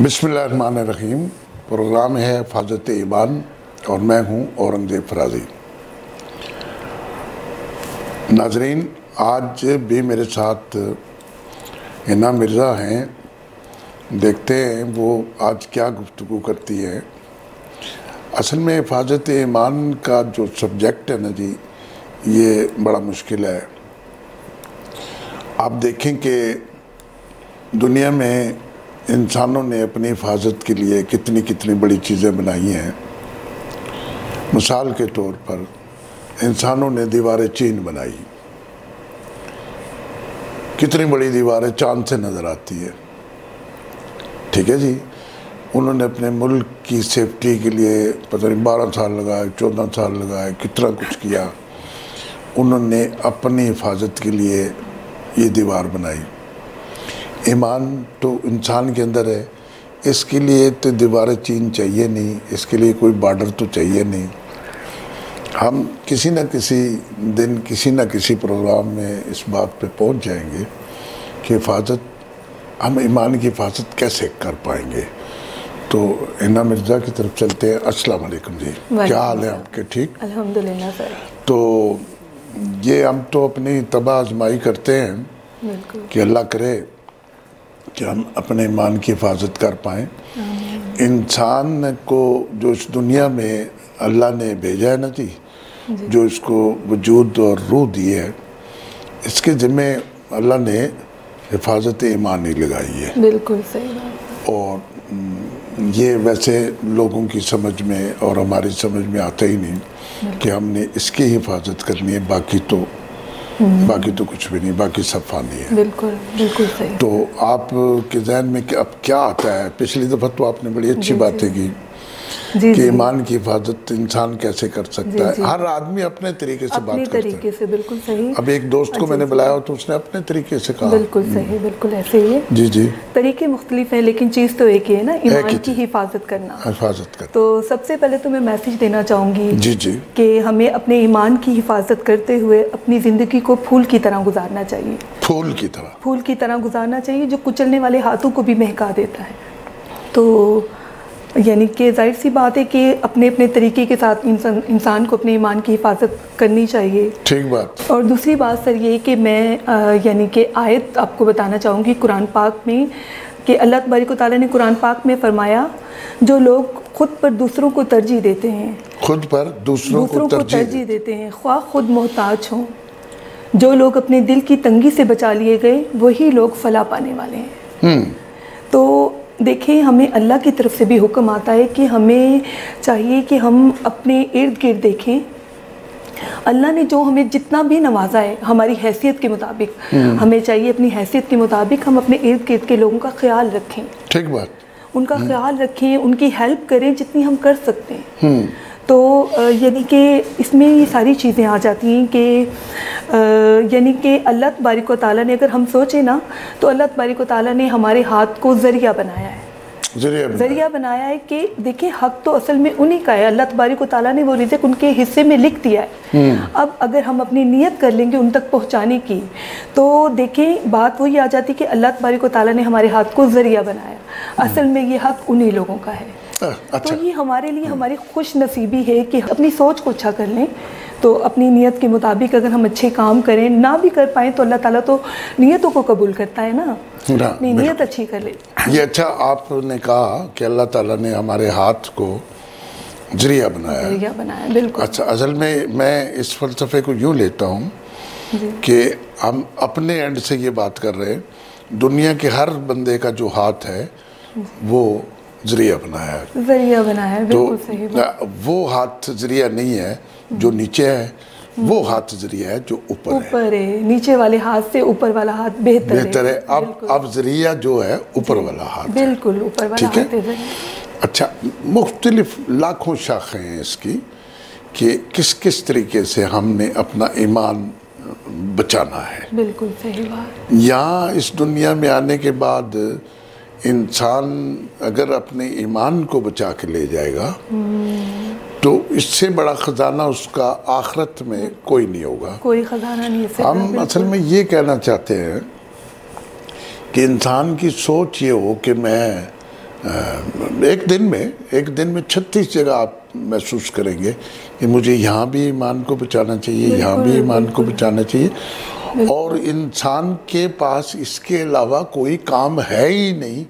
بسم اللہ الرحمن الرحیم۔ پروگرام ہے حفاظت ایمان اور میں ہوں اورنگزیب فرازی۔ ناظرین، آج بھی میرے ساتھ اینا مرزا ہیں، دیکھتے ہیں وہ آج کیا گفتگو کرتی ہے۔ اصل میں حفاظت ایمان کا جو سبجیکٹ ہے نا جی، یہ بڑا مشکل ہے۔ آپ دیکھیں کہ دنیا میں انسانوں نے اپنی حفاظت کے لیے کتنی بڑی چیزیں بنائی ہیں۔ مثال کے طور پر انسانوں نے دیوار چین بنائی، کتنی بڑی دیواریں چاند سے نظر آتی ہے، ٹھیک ہے جی۔ انہوں نے اپنے ملک کی سیفٹی کے لیے پتہ نہیں 12 سال لگائے، 14 سال لگائے، کتنا کچھ کیا۔ انہوں نے اپنی حفاظت کے لیے یہ دیوار بنائی۔ ایمان تو انسان کے اندر ہے، اس کے لیے تو دیوار چین چاہیے نہیں، اس کے لیے کوئی بارڈر تو چاہیے نہیں۔ ہم کسی نہ کسی دن کسی نہ کسی پروگرام میں اس بات پہ پہنچ جائیں گے کہ ہم ایمان کی حفاظت کیسے کر پائیں گے۔ تو اینا مرزا کی طرف چلتے ہیں۔ السلام علیکم جی، کیا حال ہے آپ کے؟ ٹھیک الحمدللہ سر۔ تو یہ ہم تو اپنی تباہ آزمائی کرتے ہیں کہ اللہ کرے کہ ہم اپنے ایمان کی حفاظت کر پائیں۔ انسان کو جو اس دنیا میں اللہ نے بھیجا ہے نا جی، جو اس کو وجود اور روح دی ہے، اس کے ذمہ اللہ نے حفاظت ایمان ہی لگائی ہے۔ بالکل صحیح بات۔ اور یہ ویسے لوگوں کی سمجھ میں اور ہماری سمجھ میں آتا ہی نہیں کہ ہم نے اس کی حفاظت کرنی ہے، باقی تو کچھ بھی نہیں، باقی سب فانی ہے۔ بالکل بالکل صحیح۔ تو آپ کے ذہن میں کہ اب کیا آتا ہے؟ پچھلی دفعہ تو آپ نے بڑی اچھی باتیں کی کہ ایمان کی حفاظت انسان کیسے کر سکتا ہے۔ ہر آدمی اپنے طریقے سے بات کرتا ہے، اپنے طریقے سے، بالکل صحیح۔ اب ایک دوست کو میں نے بلایا تو اس نے اپنے طریقے سے کہا۔ بالکل صحیح، بالکل ایسے ہی ہے۔ جی جی، طریقے مختلف ہیں لیکن چیز تو ایک ہی ہے نا، ایمان کی حفاظت کرنا۔ حفاظت کرنا۔ تو سب سے پہلے تو میں میسیج دینا چاہوں گی جی جی کہ ہمیں اپنے ایمان کی حفاظت کرتے ہوئے اپنی زندگی کو پھول کی طرح گزارنا چاہیے۔ پھول کی طرح گزارنا چاہیے، جو کچلنے والے ہاتھوں کو بھی مہکا دیتا ہے۔ تو یعنی کہ ظاہر سی بات ہے کہ اپنے طریقے کے ساتھ انسان کو اپنے ایمان کی حفاظت کرنی چاہیے۔ ٹھیک بات۔ اور دوسری بات سر یہ کہ میں یعنی کہ آیت آپ کو بتانا چاہوں گی قرآن پاک میں، کہ اللہ تبارک و تعالیٰ نے قرآن پاک میں فرمایا، جو لوگ خود پر دوسروں کو ترجیح دیتے ہیں، خود پر دوسروں کو ترجیح دیتے ہیں، خواہ خود محتاج ہوں، جو لوگ اپنے دل کی تنگی سے بچا لیے گئے، وہی لوگ فلاح پانے والے ہیں۔ تو دیکھیں، ہمیں اللہ کی طرف سے بھی حکم آتا ہے کہ ہمیں چاہیے کہ ہم اپنے ارد گرد دیکھیں، اللہ نے جو ہمیں جتنا بھی نوازا ہے ہماری حیثیت کے مطابق، ہمیں چاہیے اپنی حیثیت کے مطابق ہم اپنے ارد گرد کے لوگوں کا خیال رکھیں۔ ٹھیک بات۔ ان کا خیال رکھیں، ان کی ہیلپ کریں جتنی ہم کر سکتے ہیں۔ تو یعنی کہ اس میں یہ ساری چیزیں آ جاتی ہیں کہ یعنی کہ اللہ تبارک و تعالیٰ نے، اگر ہم سوچیں نا، تو اللہ تبارک و تعالیٰ نے ہمارے ہاتھ کو ذریعہ بنایا ہے، ذریعہ بنایا ہے کہ دیکھیں حق تو اصل میں انہی کا ہے۔ اللہ تبارک و تعالیٰ نے وہ رزق ان کے حصے میں لکھ دیا ہے۔ اب اگر ہم اپنی نیت کر لیں گے ان تک پہنچانے کی، تو دیکھیں بات وہی آ جاتی کہ اللہ تبارک و تعالیٰ نے ہمارے ہاتھ کو ذریعہ بنایا، اصل میں یہ حق انہی لوگوں کا ہے۔ تو یہ ہمارے لیے ہماری خوش نصیبی ہے کہ اپنی سوچ کو اچھا کر لیں۔ تو اپنی نیت کے مطابق اگر ہم اچھے کام کریں، نہ بھی کر پائیں تو اللہ تعالیٰ تو نیتوں کو قبول کرتا ہے نا، اپنی نیت اچھی کر لیں۔ یہ اچھا آپ نے کہا کہ اللہ تعالیٰ نے ہمارے ہاتھ کو ذریعہ بنایا، بالکل۔ اچھا، اصل میں اس فلسفے کو یوں لیتا ہوں کہ ہم اپنے اینڈ سے یہ بات کر رہے ہیں، دنیا کے ہر بندے کا جو ہاتھ ہے وہ ذریعہ بنایا ہے، بالکل صحیح بات۔ وہ ہاتھ ذریعہ نہیں ہے جو نیچے ہے، وہ ہاتھ ذریعہ ہے جو اوپر ہے۔ نیچے والے ہاتھ سے اوپر والا ہاتھ بہتر ہے۔ اب ذریعہ جو ہے اوپر والا ہاتھ، بالکل اوپر والا ہاتھ ہے۔ اچھا، مختلف لاکھوں شاخیں ہیں اس کی کہ کس طریقے سے ہم نے اپنا ایمان بچانا ہے۔ بالکل صحیح بات۔ یہاں اس دنیا میں آنے کے بعد انسان اگر اپنے ایمان کو بچا کے لے جائے گا تو اس سے بڑا خزانہ اس کا آخرت میں کوئی نہیں ہوگا، کوئی خزانہ نہیں ہے۔ ہم اصل میں یہ کہنا چاہتے ہیں کہ انسان کی سوچ یہ ہو کہ میں ایک دن میں 36 جگہ آپ محسوس کریں گے کہ مجھے یہاں بھی ایمان کو بچانا چاہیے، یہاں بھی ایمان کو بچانا چاہیے، اور انسان کے پاس اس کے علاوہ کوئی کام ہے ہی نہیں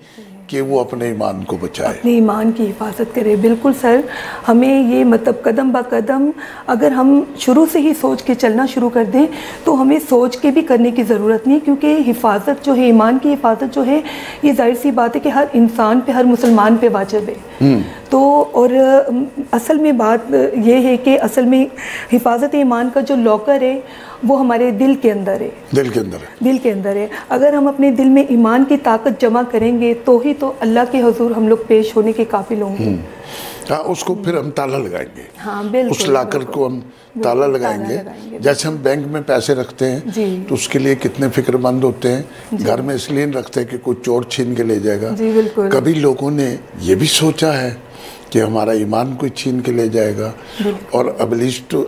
کہ وہ اپنے ایمان کو بچائے، اپنے ایمان کی حفاظت کرے۔ بالکل سر، ہمیں یہ مطلب قدم با قدم اگر ہم شروع سے ہی سوچ کے چلنا شروع کر دیں تو ہمیں سوچ کے بھی کرنے کی ضرورت نہیں، کیونکہ حفاظت جو ہے، ایمان کی حفاظت جو ہے، یہ ظاہر سی بات ہے کہ ہر انسان پہ، ہر مسلمان پہ واجب ہے۔ تو اور اصل میں بات یہ ہے کہ اصل میں حفاظت ایمان کا جو لاکر ہے وہ ہمارے دل کے اندر ہے، دل کے اندر ہے۔ اگر ہم اپنے دل میں ایمان کی طاقت جمع کریں گے تو ہی تو اللہ کے حضور ہم لوگ پیش ہونے کے قابل ہوں گے۔ ہاں، اس کو پھر ہم تالا لگائیں گے، ہاں بالکل، اس لاکر کو ہم تالا لگائیں گے۔ جیسے ہم بینک میں پیسے رکھتے ہیں تو اس کے لیے کتنے فکر مند ہوتے ہیں، گھر میں اس لیے رکھتے ہیں کہ کوئی چور چھین کے لے جائے گا۔ کبھی لوگوں نے یہ بھی سوچا ہے کہ ہمارا ایمان کوئی چھین کے لے جائے گا؟ اور ابلیس تو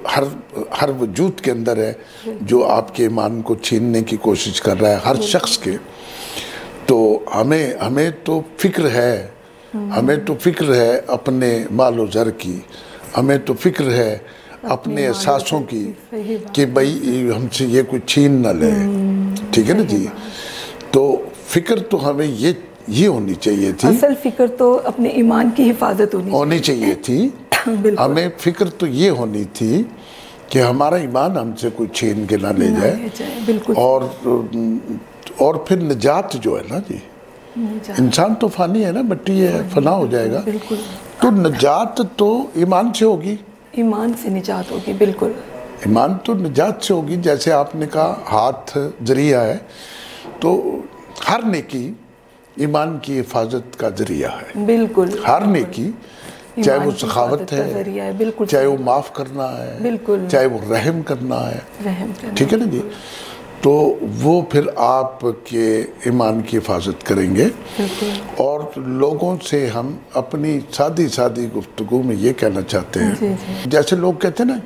ہر وجود کے اندر ہے جو آپ کے ایمان کو چھیننے کی کوشش کر رہا ہے، ہر شخص کے۔ تو ہمیں تو فکر ہے اپنے مال و زر کی، ہمیں تو فکر ہے اپنے احساسوں کی کہ بھائی ہم سے یہ کوئی چھین نہ لے، ٹھیک ہے نا جی؟ تو فکر تو ہمیں یہ ہونی چاہیے تھی، اصل فکر تو اپنے ایمان کی حفاظت ہونی چاہیے تھی۔ ہمیں فکر تو یہ ہونی تھی کہ ہمارا ایمان ہم سے کوئی چھین کے نہ لے جائے، اور پھر نجات جو ہے نا جی، انسان تو فانی ہے نا، مٹی ہے، فنا ہو جائے گا، تو نجات تو ایمان سے ہوگی، ایمان سے نجات ہوگی۔ بالکل، ایمان تو نجات سے ہوگی۔ جیسے آپ نے کہا ہاتھ ذریعہ ہے، تو ہر نیکی ایمان کی حفاظت کا ذریعہ ہے۔ بالکل، ہر نیکی، چاہے وہ سخاوت ہے، چاہے وہ معاف کرنا ہے، چاہے وہ رحم کرنا ہے، ٹھیک ہے نا جی؟ تو وہ پھر آپ کے ایمان کی حفاظت کریں گے۔ اور لوگوں سے ہم اپنی سادی گفتگو میں یہ کہنا چاہتے ہیں، جیسے لوگ کہتے ہیں نا،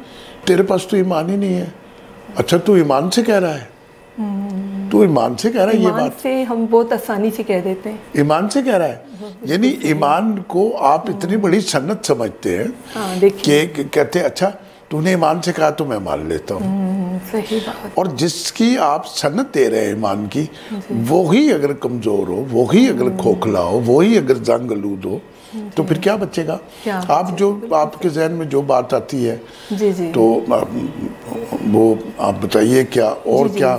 تیرے پاس تو ایمان ہی نہیں ہے۔ اچھا، تو ایمان سے کہہ رہا ہے، تو ایمان سے کہہ رہا ہے، یہ بات ایمان سے ہم بہت آسانی سے کہہ دیتے ہیں، ایمان سے کہہ رہا ہے، یعنی ایمان کو آپ اتنی بڑی سنت سمجھتے ہیں کہ کہتے ہیں اچھا تو نے ایمان سے کہا تو میں مان لیتا ہوں۔ صحیح بات۔ اور جس کی آپ سنت دے رہے ہیں ایمان کی، وہی اگر کمزور ہو، وہی اگر کھوکھلا ہو، وہی اگر زنگ آلود ہو، تو پھر کیا بچے گا؟ آپ کے ذہن میں جو بات آتی ہے تو وہ آپ بتائیے کیا اور کیا؟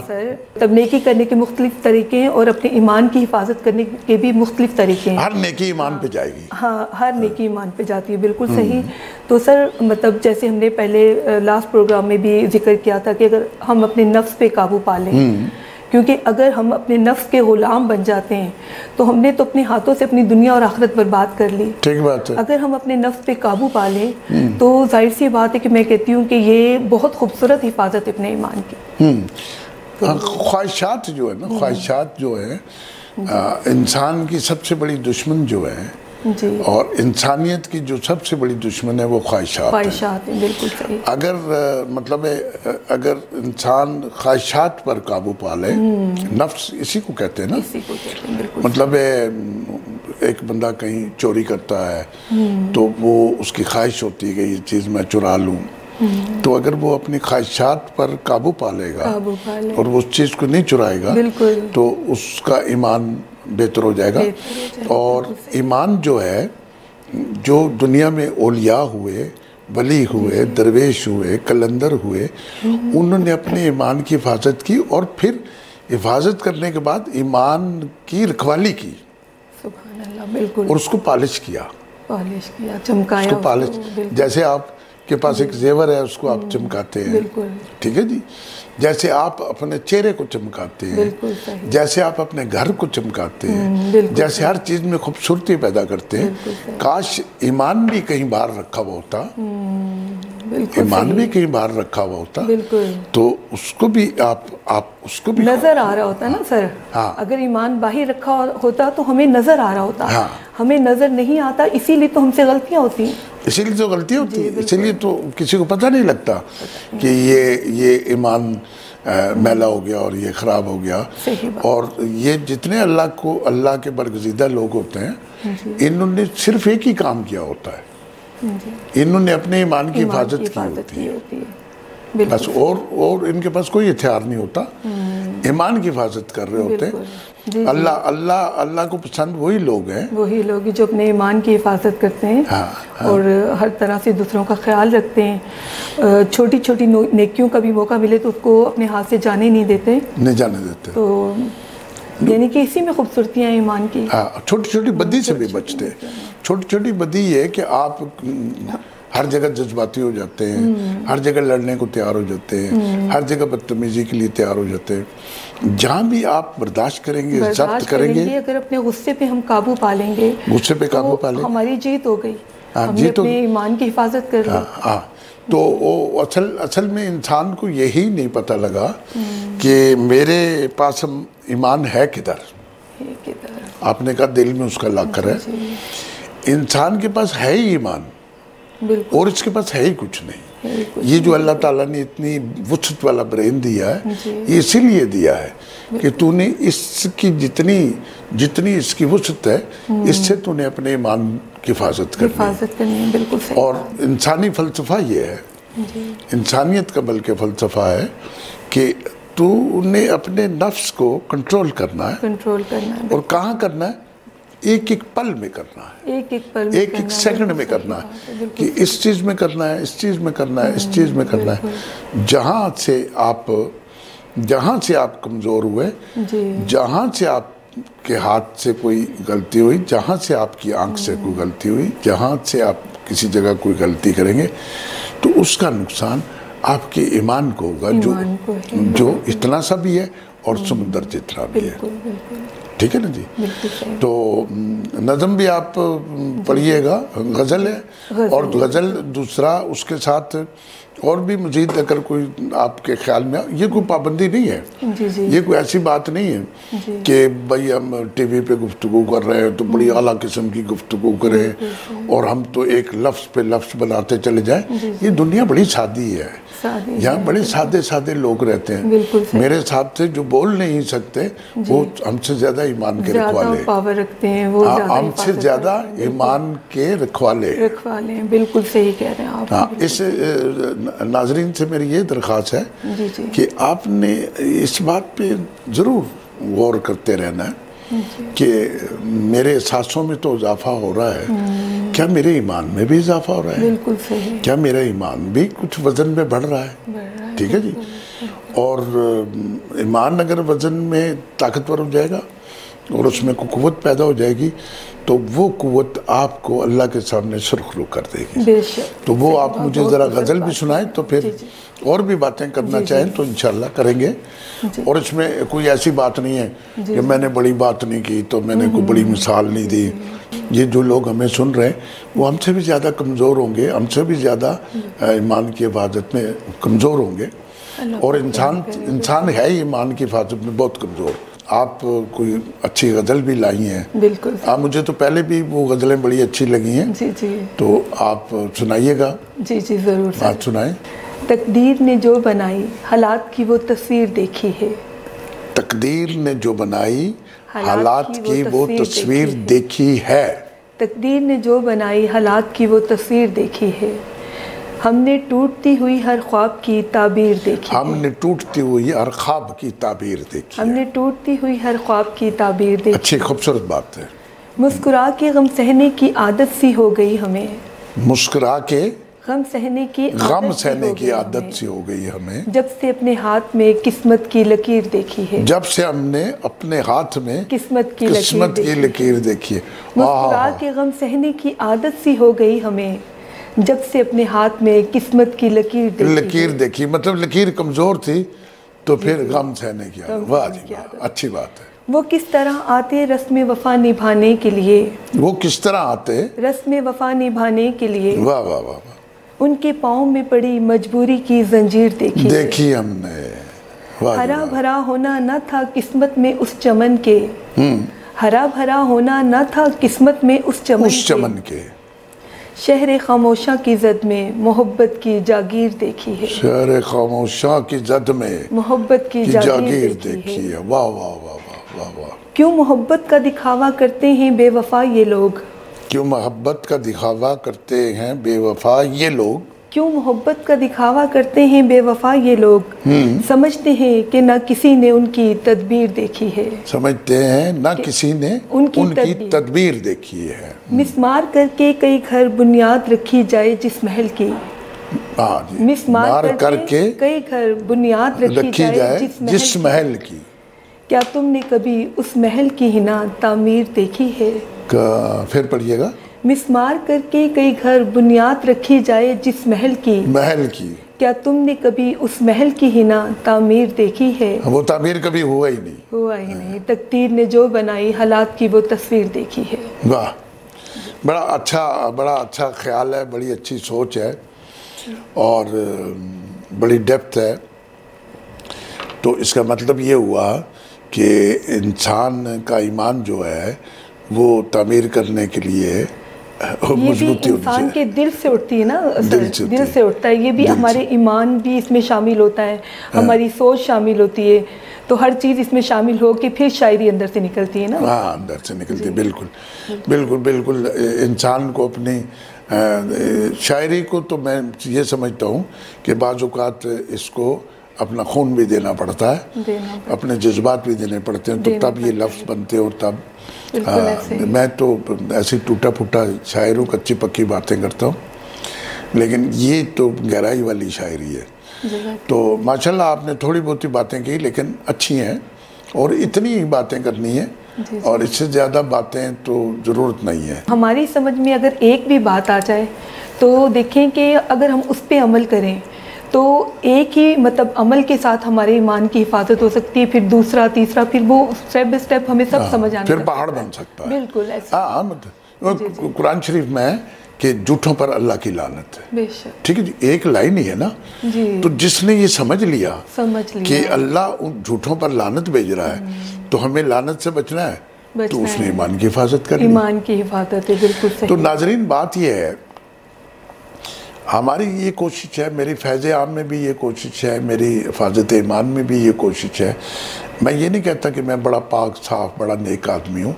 تب نیکی کرنے کے مختلف طریقے ہیں اور اپنے ایمان کی حفاظت کرنے کے بھی مختلف طریقے ہیں۔ ہر نیکی ایمان پہ جائے گی، ہاں، ہر نیکی ایمان پہ جاتی ہے، بالکل صحیح۔ تو سر مطلب جیسے ہم نے پہلے لاسٹ پروگرام میں بھی ذکر کیا تھا کہ اگر ہم اپنے نفس پہ قابو پا لیں، کیونکہ اگر ہم اپنے نفس کے غلام بن جاتے ہیں تو ہم نے تو اپنے ہاتھوں سے اپنی دنیا اور آخرت برباد کر لی۔ ٹھیک بات ہے۔ اگر ہم اپنے نفس پہ قابو پا لیں تو ظاہر سی بات ہے کہ میں کہتی ہوں کہ یہ بہت خوبصورت حفاظت ہے اپنے ایمان کی۔ خواہشات جو ہے نا، خواہشات جو ہے انسان کی سب سے بڑی دشمن جو ہے، اور انسانیت کی جو سب سے بڑی دشمن ہے وہ خواہشات ہیں۔ بالکل صحیح۔ اگر انسان خواہشات پر قابو پا لے، نفس اسی کو کہتے ہیں نا، مطلب ایک بندہ کہیں چوری کرتا ہے تو وہ اس کی خواہش ہوتی ہے کہ یہ چیز میں چرا لوں، تو اگر وہ اپنی خواہشات پر قابو پا لے گا اور وہ اس چیز کو نہیں چرائے گا تو اس کا ایمان بہتر ہو جائے گا۔ اور ایمان جو ہے، جو دنیا میں اولیاء ہوئے، ولی ہوئے، درویش ہوئے، کلندر ہوئے، انہوں نے اپنے ایمان کی حفاظت کی، اور پھر حفاظت کرنے کے بعد ایمان کی رکھوالی کی، سبحان اللہ، بالکل، اور اس کو پالش کیا، چمکایا، اس کو پالش، جیسے آپ کے پاس ایک زیور ہے اس کو آپ چمکاتے ہیں، ٹھیک ہے جی؟ جیسے آپ اپنے چہرے کو چمکاتے ہیں، جیسے آپ اپنے گھر کو چمکاتے ہیں، جیسے ہر چیز میں خوبصورتی پیدا کرتے ہیں، کاش ایمان بھی کہیں باہر رکھا ہوا ہوتا، ایمان بھی کہیں باہر رکھا ہوا ہوتا تو اس کو بھی آپ اس کو بھی نظر آ رہا ہوتا نا سر۔ اگر ایمان باہر رکھا ہوتا تو ہمیں نظر آ رہا ہوتا، ہمیں نظر نہیں آتا، اسی لیے تو ہم سے غلطیاں ہوتی ہیں، اسی لیے تو غلطی ہوتی ہے، اسی لیے تو کسی کو پتہ نہیں لگتا کہ یہ ایمان میلا ہو گیا اور یہ خراب ہو گیا. اور یہ جتنے اللہ کے برگزیدہ لوگ ہوتے ہیں انہوں نے صرف ایک ہی کام کیا ہوتا ہے, انہوں نے اپنے ایمان کی حفاظت کی ہوتی ہے بس, اور ان کے پاس کوئی ہتھیار نہیں ہوتا, ایمان کی حفاظت کر رہے ہوتے ہیں. اللہ کو پسند وہی لوگ ہیں جو اپنے ایمان کی حفاظت کرتے ہیں اور ہر طرح سے دوسروں کا خیال رکھتے ہیں, چھوٹی چھوٹی نیکیوں کا بھی موقع ملے تو اس کو اپنے ہاتھ سے جانے نہیں دیتے. تو یعنی کہ اسی میں خوبصورتیاں ایمان کی. چھوٹی چھوٹی بدی سے بھی بچتے ہیں. چھوٹی چھوٹی بدی یہ کہ آپ ہر جگہ جذباتی ہو جاتے ہیں, ہر جگہ لڑنے کو تیار ہو جاتے ہیں, ہر جگہ بدتمیزی کے لیے تیار ہو جاتے ہیں. جہاں بھی آپ برداشت کریں گے, ضبط کریں گے, اگر اپنے غصے پہ ہم قابو پا لیں گے, غصے پہ قابو پا لیں, ہماری جیت ہو گئی, ہم نے اپنے ایمان کی حفاظت کر لی. تو اصل میں انسان کو یہی نہیں پتہ لگا کہ میرے پاس ایمان ہے کدھر. آپ نے کہا دل میں اس کا لا کر ہے. انسان کے پاس ہے ہی ایمان اور اس کے پاس ہے ہی کچھ نہیں. یہ جو اللہ تعالیٰ نے اتنی وسعت والا برین دیا ہے یہ اسی لیے دیا ہے کہ تو نے اس کی جتنی اس کی وسعت ہے اس سے تو نے اپنے ایمان کی حفاظت کرنی ہے. بالکل صحیح. اور انسانی فلسفہ یہ ہے, انسانیت کا بلکہ فلسفہ ہے کہ تو نے اپنے نفس کو کنٹرول کرنا ہے. اور کہاں کرنا ہے؟ ایک پل میں کرنا ہے, ایک سیکنڈ میں کرنا ہے کہ اس چیز میں کرنا ہے, اس چیز میں کرنا ہے, اس چیز میں کرنا ہے. جہاں سے آپ کمزور ہوئے, جہاں سے آپ کے ہاتھ سے کوئی غلطی ہوئی, جہاں سے آپ کی آنکھ سے کوئی غلطی ہوئی, جہاں سے آپ کسی جگہ کوئی غلطی کریں گے تو اس کا نقصان آپ کے ایمان کو ہوگا جو اتنا سا بھی ہے اور سمندر جتنا بھی ہے. ٹھیک ہے نا جی. تو نظم بھی آپ پڑھیے گا, غزل ہے, اور غزل دوسرا اس کے ساتھ اور بھی مزید اگر کوئی آپ کے خیال میں, یہ کوئی پابندی نہیں ہے, یہ کوئی ایسی بات نہیں ہے کہ بھائی ہم ٹی وی پہ گفتگو کر رہے ہیں تو بڑی اعلیٰ قسم کی گفتگو کریں اور ہم تو ایک لفظ پہ لفظ بناتے چلے جائیں. یہ دنیا بڑی سادی ہے, یہاں بڑے سادے لوگ رہتے ہیں. میرے ساتھ سے جو بول نہیں سکتے وہ ہم سے زیادہ ایمان کے رکھوالے, پاور رکھتے ہیں, ہم سے زیادہ ایمان کے رکھوالے. بالکل صحیح کہہ رہے ہیں آپ. اس ناظرین سے میری یہ درخواست ہے کہ آپ نے اس بات پہ ضرور غور کرتے رہنا ہے کہ میرے احساسوں میں تو اضافہ ہو رہا ہے, کیا میرے ایمان میں بھی اضافہ ہو رہا ہے؟ بالکل صحیح. کیا میرا ایمان بھی کچھ وزن میں بڑھ رہا ہے؟ ٹھیک ہے جی. اور ایمان اگر وزن میں طاقتور ہو جائے گا اور اس میں کوئی قوت پیدا ہو جائے گی تو وہ قوت آپ کو اللہ کے سامنے سرخ رو کر دے گی. تو وہ آپ مجھے ذرا غزل بھی سنائیں, تو پھر اور بھی باتیں کرنا چاہیں تو انشاءاللہ کریں گے. اور اس میں کوئی ایسی بات نہیں ہے کہ میں نے بڑی بات نہیں کی تو میں نے کوئی بڑی مثال نہیں دی. یہ جو لوگ ہمیں سن رہے ہیں وہ ہم سے بھی زیادہ کمزور ہوں گے, ہم سے بھی زیادہ ایمان کی حفاظت میں کمزور ہوں گے, اور انسان ہے ہی ایمان کی حفاظت میں بہت کمزور. آپ کوئی اچھی غزل بھی لائی ہیں. بالکل. مجھے تو پہلے بھی وہ غزلیں بڑی اچھی لگی ہیں. تو آپ سنائیے گا. جی ضرور. بات سنائیں. تقدیر نے جو بنائی حالات کی وہ تصویر دیکھی ہے. تقدیر نے جو بنائی حالات کی وہ تصویر دیکھی ہے. تقدیر نے جو بنائی حالات کی وہ تصویر دیکھی ہے. ہم نے ٹوٹتی ہوئی ہر خواب کی تعبیر دیکھی. ہم نے ٹوٹتی ہوئی ہر خواب کی تعبیر دیکھی. ہم نے ٹوٹتی ہوئی ہر خواب کی تعبیر دیکھی. اچھی خوبصورت بات ہے. مسکرا کے غم سہنے کی عادت سی ہو گئی ہمیں. مسکرا کے غم سہنے کی عادت سی ہو گئی ہمیں. جب سے اپنے ہاتھ میں قسمت کی لکیر دیکھی ہے. جب سے ہم نے اپنے ہاتھ میں قسمت کی لکیر دیکھی ہے. مسکرا کے غم سہنے کی عادت سی ہو گئی ہمیں. جب سے اپنے ہاتھ میں قسمت کی لکیر دیکھی. مطلب لکیر کمزور تھی تو پھر غم سہنے کی عادت. واہ جی واہ, اچھی بات ہے. وہ کس طرح آتے رسم وفا نبھانے کے لیے. وہ کس طرح آتے رسم وفا نبھانے کے لیے. واہ واہ واہ. ان کے پاؤں میں پڑی مجبوری کی زنجیر دیکھی ہم نے. ہرا بھرا ہونا نہ تھا قسمت میں اس چمن کے. ہرا بھرا ہونا نہ تھا قسمت میں اس چمن کے. شہر خاموشاں کی زد میں محبت کی جاگیر دیکھی ہے، شہر خاموشاں کی زد میں محبت کی جاگیر دیکھی ہے۔ واہ واہ واہ واہ واہ واہ۔ کیوں محبت کا دکھاوا کرتے ہیں بے وفا یہ لوگ، کیوں محبت کا دکھاوا کرتے ہیں بے وفا یہ لوگ، کیوں محبت کا دکھاوا کرتے ہیں بے وفا یہ لوگ، سمجھتے ہیں کہ نہ کسی نے ان کی تدبیر دیکھی ہے، سمجھتے ہیں نہ کسی نے ان کی تدبیر دیکھی ہے۔ مسمار کر کے کئی گھر بنیاد رکھی جائے جس محل کی، ہاں جی، مسمار کر کے کئی گھر بنیاد رکھی جائے جس محل کی، کیا تم نے کبھی اس محل کی ہنا تعمیر دیکھی ہے؟ پھر پڑھیے گا۔ مسمار کر کے کئی گھر بنیاد رکھی جائے جس محل کی، کیا تم نے کبھی اس محل کی ہنا تعمیر دیکھی ہے؟ وہ تعمیر کبھی ہوا ہی نہیں، تقدیر نے جو بنائی حالات کی وہ تصویر دیکھی ہے۔ واہ، بڑا اچھا خیال ہے، بڑی اچھی سوچ ہے اور بڑی ڈیپتھ ہے۔ تو اس کا مطلب یہ ہوا کہ انسان کا ایمان جو ہے وہ تعمیر کرنے کے لیے مضبوطی انسان کے دل سے اٹھتی ہے نا، دل سے اٹھتا ہے، یہ بھی ہمارے ایمان بھی اس میں شامل ہوتا ہے، ہماری سوچ شامل ہوتی ہے، تو ہر چیز اس میں شامل ہو کے پھر شاعری اندر سے نکلتی ہے نا۔ ہاں، اندر سے نکلتی ہے، بالکل بالکل بالکل۔ انسان کو اپنی شاعری کو تو میں یہ سمجھتا ہوں کہ بعض اوقات اس کو اپنا خون بھی دینا پڑتا ہے، اپنے جذبات بھی دینے پڑتے ہیں، تو تب یہ لفظ بنتے ہیں، اور تب میں تو ایسی ٹوٹا پھوٹا شاعروں کچی پکی باتیں کرتا ہوں، لیکن یہ تو گہرائی والی شاعری ہے۔ تو ماشاءاللہ آپ نے تھوڑی بہت باتیں کی لیکن اچھی ہیں، اور اتنی ہی باتیں کرنی ہیں، اور اس سے زیادہ باتیں تو ضرورت نہیں ہے۔ ہماری سمجھ میں اگر ایک بھی بات آ جائے تو دیکھیں کہ اگر ہم اس پہ عمل کریں تو ایک ہی مطلب عمل کے ساتھ ہمارے ایمان کی حفاظت ہو سکتی ہے، پھر دوسرا تیسرا، پھر وہ سٹیپ بائی سٹیپ ہمیں سب سمجھ آنے پھر پہاڑ بن سکتا ہے۔ بالکل ایسا، ہاں، مطلب قرآن شریف میں ہے کہ جھوٹوں پر اللہ کی لعنت ہے، بے شک، ٹھیک ہے جی، ایک لائن ہی ہے نا۔ تو جس نے یہ سمجھ لیا کہ اللہ ان جھوٹوں پر لعنت بھیج رہا ہے تو ہمیں لعنت سے بچنا ہے، تو اس نے ایمان کی حفاظت کر لی۔ ایمان کی حفاظت ہے، بالکل صحیح۔ تو ناظرین، بات یہ ہے، ہماری یہ کوشش ہے، میری فیض عام میں بھی یہ کوشش ہے، میری حفاظت ایمان میں بھی یہ کوشش ہے۔ میں یہ نہیں کہتا کہ میں بڑا پاک صاف بڑا نیک آدمی ہوں،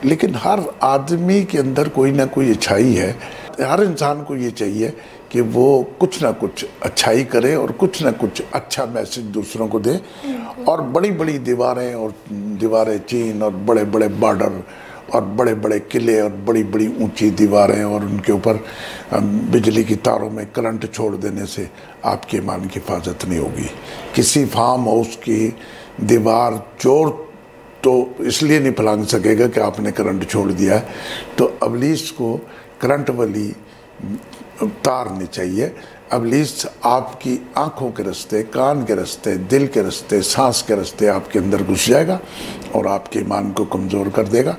لیکن ہر آدمی کے اندر کوئی نہ کوئی اچھائی ہے۔ ہر انسان کو یہ چاہیے کہ وہ کچھ نہ کچھ اچھائی کرے اور کچھ نہ کچھ اچھا میسج دوسروں کو دے، اور بڑی بڑی دیواریں چین اور بڑے بڑے بارڈر اور بڑے بڑے قلعے اور بڑی بڑی اونچی دیواریں اور ان کے اوپر بجلی کی تاروں میں کرنٹ چھوڑ دینے سے آپ کے ایمان کی حفاظت نہیں ہوگی۔ کسی فارم ہاؤس کی دیوار چور تو اس لیے نہیں پھلانگ سکے گا کہ آپ نے کرنٹ چھوڑ دیا ہے، تو ابلیس کو کرنٹ والی تار نہیں چاہیے۔ ابلیس آپ کی آنکھوں کے رستے، کان کے رستے، دل کے رستے، سانس کے رستے آپ کے اندر گھس جائے گا اور آپ کے ایمان کو کمزور کر دے گا۔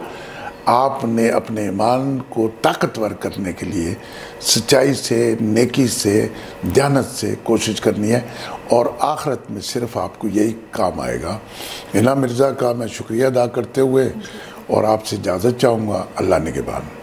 آپ نے اپنے ایمان کو طاقتور کرنے کے لیے سچائی سے، نیکی سے، دیانت سے کوشش کرنی ہے، اور آخرت میں صرف آپ کو یہی کام آئے گا۔ انعام مرزا کا میں شکریہ ادا کرتے ہوئے اور آپ سے اجازت چاہوں گا۔ اللہ نگہبان۔